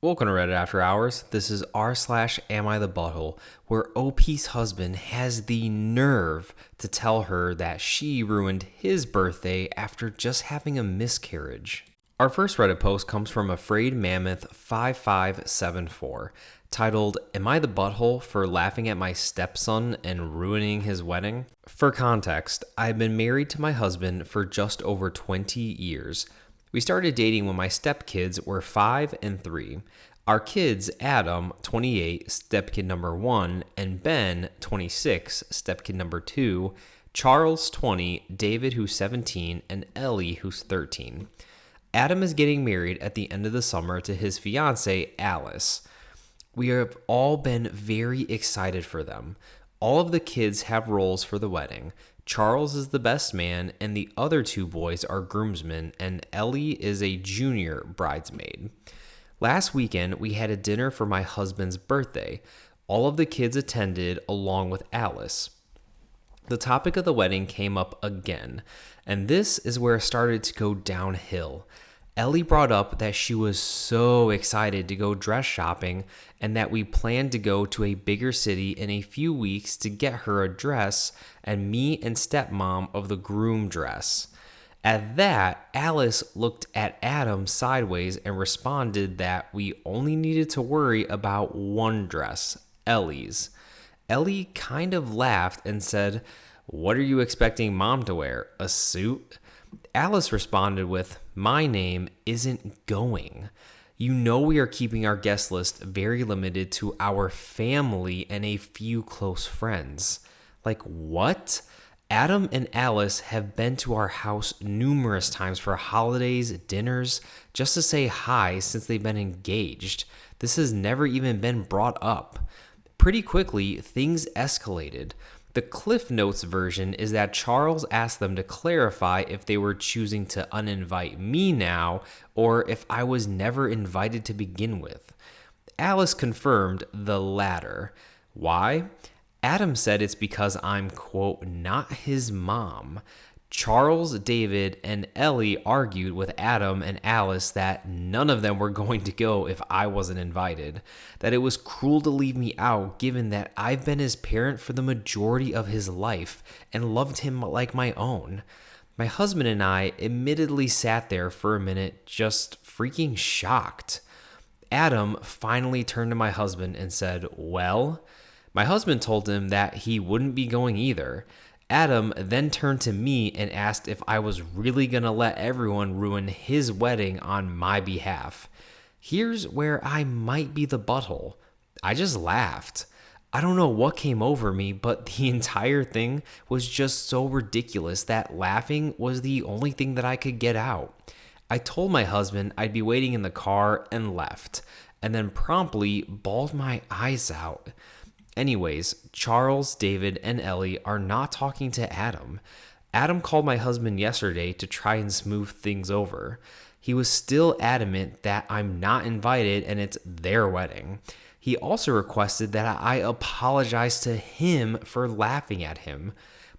Welcome to Reddit After Hours. This is r/Am I the Butthole, where OP's husband has the nerve to tell her that she ruined his birthday after just having a miscarriage. Our first Reddit post comes from Afraid Mammoth 5574, titled, Am I the Butthole for laughing at my stepson and ruining his wedding? For context, I've been married to my husband for just over 20 years. We started dating when my stepkids were 5 and 3. Our kids, Adam, 28, stepkid number 1, and Ben, 26, stepkid number 2, Charles, 20, David, who's 17, and Ellie, who's 13. Adam is getting married at the end of the summer to his fiancée, Alice. We have all been very excited for them. All of the kids have roles for the wedding. Charles is the best man, and the other two boys are groomsmen, and Ellie is a junior bridesmaid. Last weekend, we had a dinner for my husband's birthday. All of the kids attended, along with Alice. The topic of the wedding came up again, and this is where it started to go downhill. Ellie brought up that she was so excited to go dress shopping and that we planned to go to a bigger city in a few weeks to get her a dress and me and stepmom of the groom dress. At that, Alice looked at Adam sideways and responded that we only needed to worry about one dress, Ellie's. Ellie kind of laughed and said, "What are you expecting mom to wear? A suit?" Alice responded with, "My name isn't going. You know we are keeping our guest list very limited to our family and a few close friends." Like, what? Adam and Alice have been to our house numerous times for holidays, dinners, just to say hi since they've been engaged. This has never even been brought up. Pretty quickly, things escalated. The Cliff Notes version is that Charles asked them to clarify if they were choosing to uninvite me now or if I was never invited to begin with. Alice confirmed the latter. Why? Adam said it's because I'm, quote, not his mom. Charles, David, and Ellie argued with Adam and Alice that none of them were going to go if I wasn't invited, that it was cruel to leave me out given that I've been his parent for the majority of his life and loved him like my own. My husband and I admittedly sat there for a minute just freaking shocked. Adam finally turned to my husband and said, "Well?" My husband told him that he wouldn't be going either. Adam then turned to me and asked if I was really going to let everyone ruin his wedding on my behalf. Here's where I might be the butthole. I just laughed. I don't know what came over me, but the entire thing was just so ridiculous that laughing was the only thing that I could get out. I told my husband I'd be waiting in the car and left, and then promptly bawled my eyes out. Anyways, Charles, David, and Ellie are not talking to Adam. Adam called my husband yesterday to try and smooth things over. He was still adamant that I'm not invited and it's their wedding. He also requested that I apologize to him for laughing at him.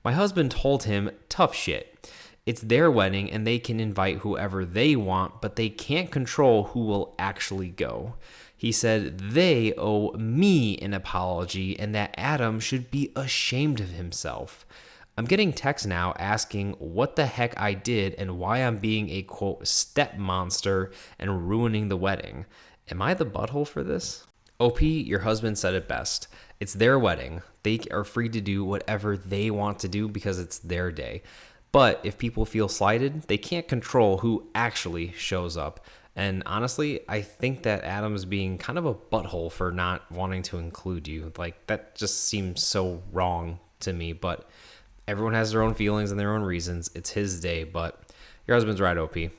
My husband told him, tough shit. It's their wedding and they can invite whoever they want, but they can't control who will actually go. He said they owe me an apology and that Adam should be ashamed of himself. I'm getting texts now asking what the heck I did and why I'm being a, quote, step monster and ruining the wedding. Am I the butthole for this? OP, your husband said it best. It's their wedding. They are free to do whatever they want to do because it's their day. But if people feel slighted, they can't control who actually shows up. And honestly, I think that Adam's being kind of a butthole for not wanting to include you. Like, that just seems so wrong to me. But everyone has their own feelings and their own reasons. It's his day, but your husband's right, OP. And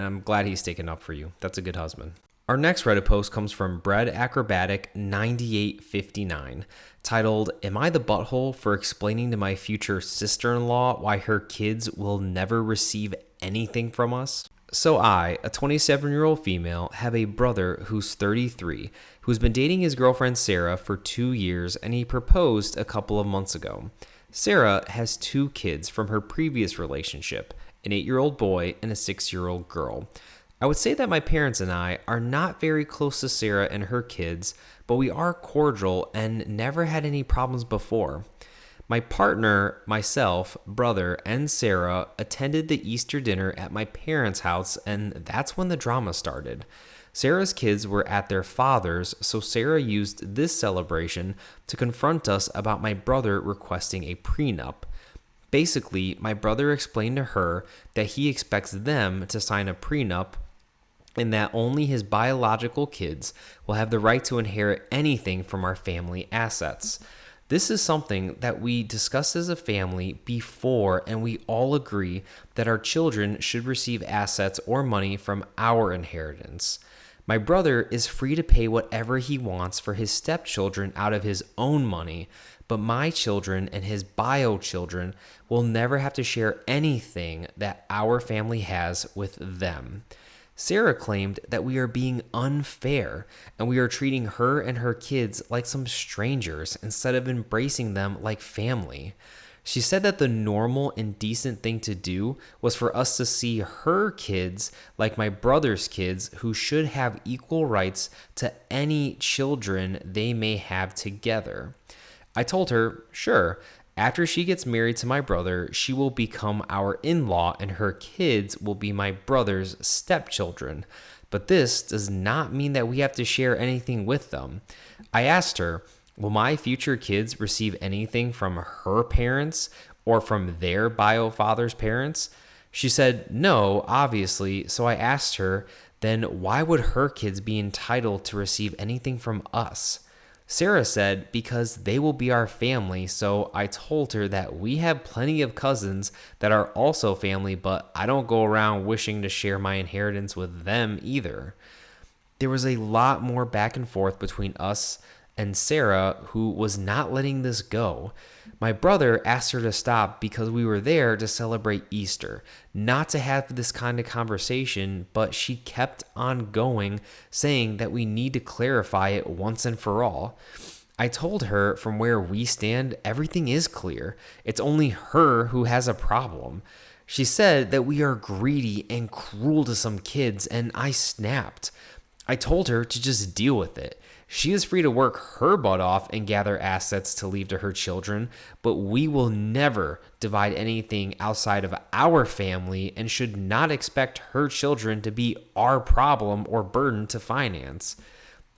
I'm glad he's sticking up for you. That's a good husband. Our next Reddit post comes from Bread Acrobatic 9859, titled, Am I the butthole for explaining to my future sister-in-law why her kids will never receive anything from us? So I, a 27-year-old female, have a brother who's 33, who's been dating his girlfriend Sarah for 2 years, and he proposed a couple of months ago. Sarah has 2 kids from her previous relationship, an 8-year-old boy and a 6-year-old girl. I would say that my parents and I are not very close to Sarah and her kids, but we are cordial and never had any problems before. My partner, myself, brother, and Sarah attended the Easter dinner at my parents' house, and that's when the drama started. Sarah's kids were at their father's, so Sarah used this celebration to confront us about my brother requesting a prenup. Basically, my brother explained to her that he expects them to sign a prenup and that only his biological kids will have the right to inherit anything from our family assets. This is something that we discussed as a family before, and we all agree that our children should receive assets or money from our inheritance. My brother is free to pay whatever he wants for his stepchildren out of his own money, but my children and his bio children will never have to share anything that our family has with them. Sarah claimed that we are being unfair and we are treating her and her kids like some strangers instead of embracing them like family. She said that the normal and decent thing to do was for us to see her kids like my brother's kids, who should have equal rights to any children they may have together. I told her, sure, after she gets married to my brother, she will become our in-law and her kids will be my brother's stepchildren. But this does not mean that we have to share anything with them. I asked her, will my future kids receive anything from her parents or from their bio father's parents? She said no, obviously, so I asked her, then why would her kids be entitled to receive anything from us? Sarah said because they will be our family, so I told her that we have plenty of cousins that are also family, but I don't go around wishing to share my inheritance with them either. There was a lot more back and forth between us and Sarah, who was not letting this go. My brother asked her to stop because we were there to celebrate Easter, not to have this kind of conversation, but she kept on going, saying that we need to clarify it once and for all. I told her from where we stand, everything is clear. It's only her who has a problem. She said that we are greedy and cruel to some kids, and I snapped. I told her to just deal with it. She is free to work her butt off and gather assets to leave to her children, but we will never divide anything outside of our family and should not expect her children to be our problem or burden to finance.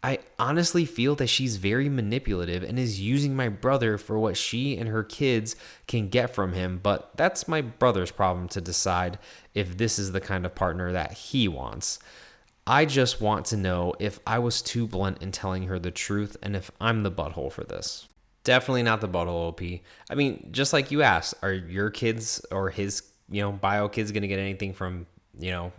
I honestly feel that she's very manipulative and is using my brother for what she and her kids can get from him, but that's my brother's problem to decide if this is the kind of partner that he wants. I just want to know if I was too blunt in telling her the truth and if I'm the butthole for this. Definitely not the butthole, OP. I mean, just like you asked, are your kids or his, bio kids going to get anything from,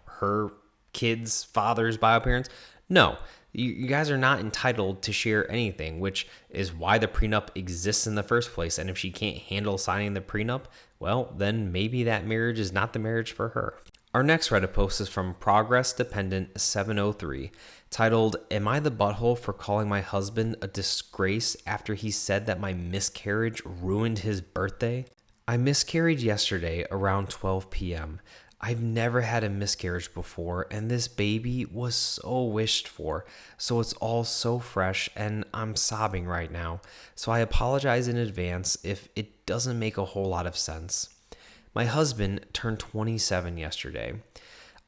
her kids' father's bio parents? No. You guys are not entitled to share anything, which is why the prenup exists in the first place. And if she can't handle signing the prenup, well, then maybe that marriage is not the marriage for her. Our next Reddit post is from Progress Dependent 703, titled, Am I the butthole for calling my husband a disgrace after he said that my miscarriage ruined his birthday? I miscarried yesterday around 12 p.m. I've never had a miscarriage before, and this baby was so wished for, so it's all so fresh, and I'm sobbing right now, so I apologize in advance if it doesn't make a whole lot of sense. My husband turned 27 yesterday.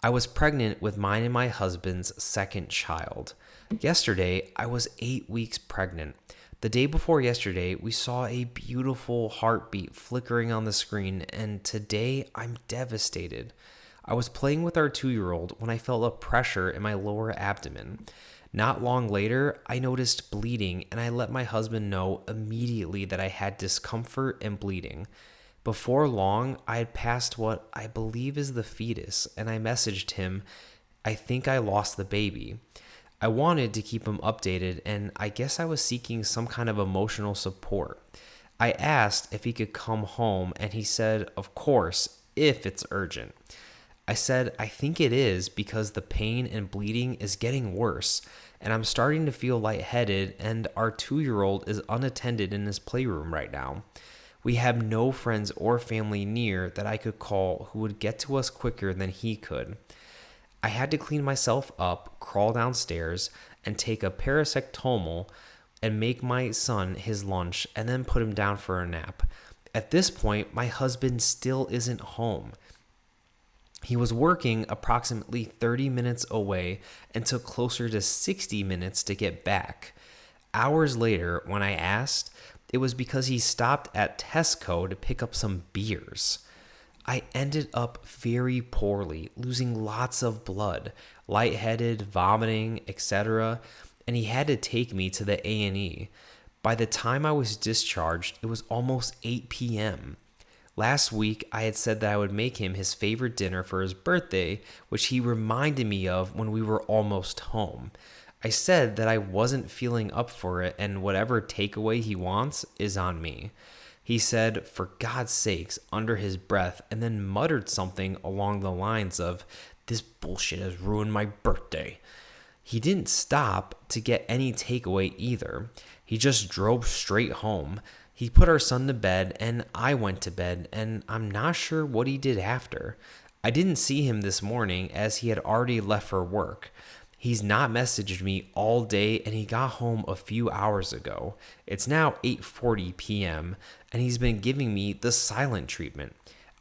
I was pregnant with mine and my husband's second child. Yesterday, I was 8 weeks pregnant. The day before yesterday, we saw a beautiful heartbeat flickering on the screen, and today I'm devastated. I was playing with our 2-year-old when I felt a pressure in my lower abdomen. Not long later, I noticed bleeding, and I let my husband know immediately that I had discomfort and bleeding. Before long, I had passed what I believe is the fetus, and I messaged him, I think I lost the baby. I wanted to keep him updated, and I guess I was seeking some kind of emotional support. I asked if he could come home, and he said, of course, if it's urgent. I said, I think it is because the pain and bleeding is getting worse, and I'm starting to feel lightheaded, and our 2-year-old is unattended in his playroom right now. We have no friends or family near that I could call who would get to us quicker than he could. I had to clean myself up, crawl downstairs, and take a paracetamal and make my son his lunch and then put him down for a nap. At this point, my husband still isn't home. He was working approximately 30 minutes away and took closer to 60 minutes to get back. Hours later, when I asked, it was because he stopped at Tesco to pick up some beers. I ended up very poorly, losing lots of blood, lightheaded, vomiting, etc., and he had to take me to the A&E. By the time I was discharged, it was almost 8 p.m. Last week, I had said that I would make him his favorite dinner for his birthday, which he reminded me of when we were almost home. I said that I wasn't feeling up for it, and whatever takeaway he wants is on me. He said, for God's sakes, under his breath, and then muttered something along the lines of, this bullshit has ruined my birthday. He didn't stop to get any takeaway either. He just drove straight home. He put our son to bed, and I went to bed, and I'm not sure what he did after. I didn't see him this morning as he had already left for work. He's not messaged me all day, and he got home a few hours ago. It's now 8:40 p.m., and he's been giving me the silent treatment.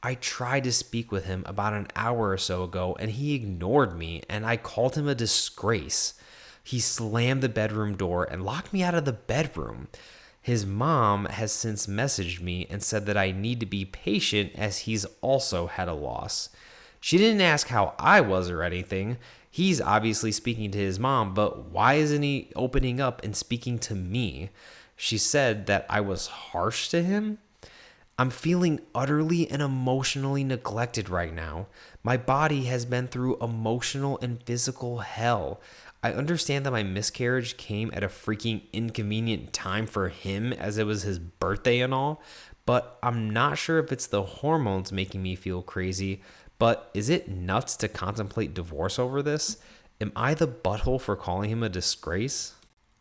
I tried to speak with him about an hour or so ago, and he ignored me, and I called him a disgrace. He slammed the bedroom door and locked me out of the bedroom. His mom has since messaged me and said that I need to be patient as he's also had a loss. She didn't ask how I was or anything. He's obviously speaking to his mom, but why isn't he opening up and speaking to me? She said that I was harsh to him. I'm feeling utterly and emotionally neglected right now. My body has been through emotional and physical hell. I understand that my miscarriage came at a freaking inconvenient time for him as it was his birthday and all, but I'm not sure if it's the hormones making me feel crazy. But is it nuts to contemplate divorce over this? Am I the butthole for calling him a disgrace?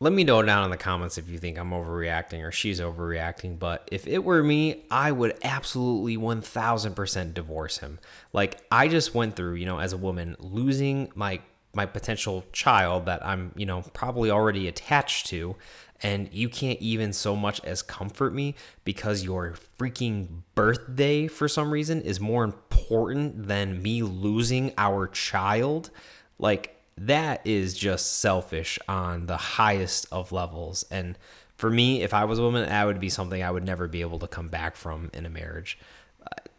Let me know down in the comments if you think I'm overreacting or she's overreacting, but if it were me, I would absolutely 1000% divorce him. Like, I just went through, as a woman, losing my potential child that I'm, probably already attached to, and you can't even so much as comfort me because your freaking birthday for some reason is more important than me losing our child. Like, that is just selfish on the highest of levels. And for me, if I was a woman, that would be something I would never be able to come back from in a marriage.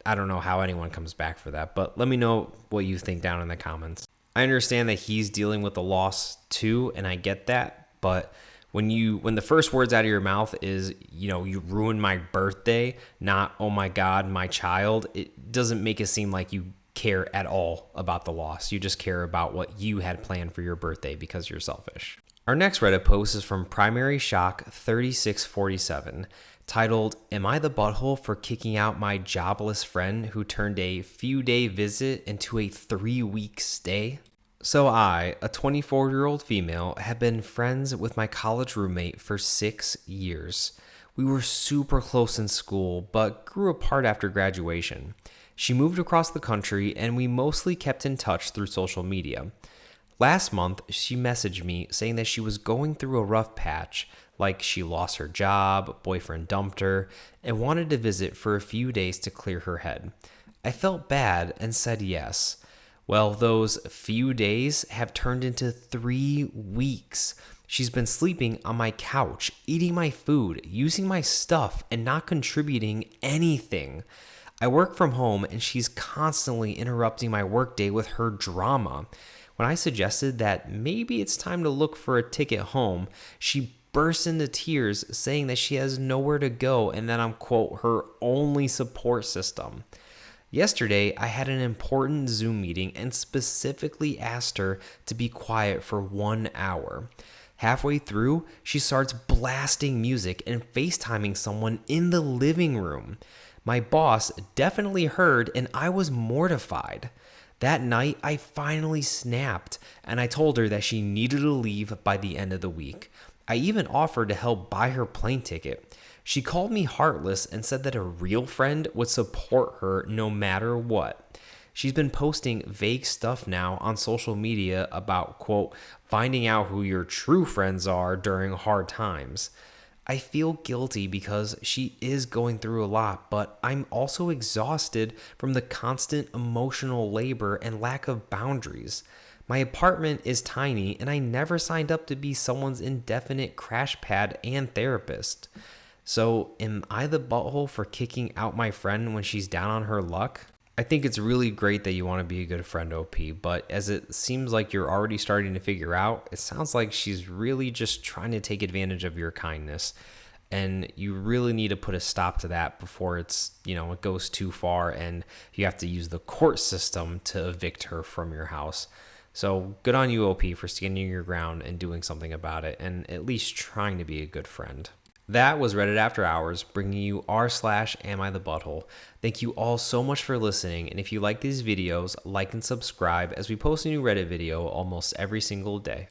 I don't know how anyone comes back for that, but let me know what you think down in the comments. I understand that he's dealing with the loss too, and I get that, but when the first words out of your mouth is, you ruined my birthday, not, oh my God, my child, it doesn't make it seem like you care at all about the loss. You just care about what you had planned for your birthday because you're selfish. Our next Reddit post is from Primary Shock 3647, titled, Am I the butthole for kicking out my jobless friend who turned a few-day visit into a 3-week stay? So I, a 24-year-old female, have been friends with my college roommate for 6 years. We were super close in school, but grew apart after graduation. She moved across the country, and we mostly kept in touch through social media. Last month, she messaged me saying that she was going through a rough patch, like she lost her job, boyfriend dumped her, and wanted to visit for a few days to clear her head. I felt bad and said yes. Well, those few days have turned into 3 weeks. She's been sleeping on my couch, eating my food, using my stuff, and not contributing anything. I work from home, and she's constantly interrupting my workday with her drama. When I suggested that maybe it's time to look for a ticket home, she burst into tears, saying that she has nowhere to go and that I'm, quote, her only support system. Yesterday, I had an important Zoom meeting and specifically asked her to be quiet for 1 hour. Halfway through, she starts blasting music and FaceTiming someone in the living room. My boss definitely heard, and I was mortified. That night, I finally snapped, and I told her that she needed to leave by the end of the week. I even offered to help buy her plane ticket. She called me heartless and said that a real friend would support her no matter what. She's been posting vague stuff now on social media about, quote, finding out who your true friends are during hard times. I feel guilty because she is going through a lot, but I'm also exhausted from the constant emotional labor and lack of boundaries. My apartment is tiny, and I never signed up to be someone's indefinite crash pad and therapist. So, am I the butthole for kicking out my friend when she's down on her luck? I think it's really great that you want to be a good friend, OP, but as it seems like you're already starting to figure out, it sounds like she's really just trying to take advantage of your kindness. And you really need to put a stop to that before it goes too far and you have to use the court system to evict her from your house. So good on you, OP, for standing your ground and doing something about it and at least trying to be a good friend. That was Reddit After Hours, bringing you r/Am I the Butthole. Thank you all so much for listening, and if you like these videos, like and subscribe as we post a new Reddit video almost every single day.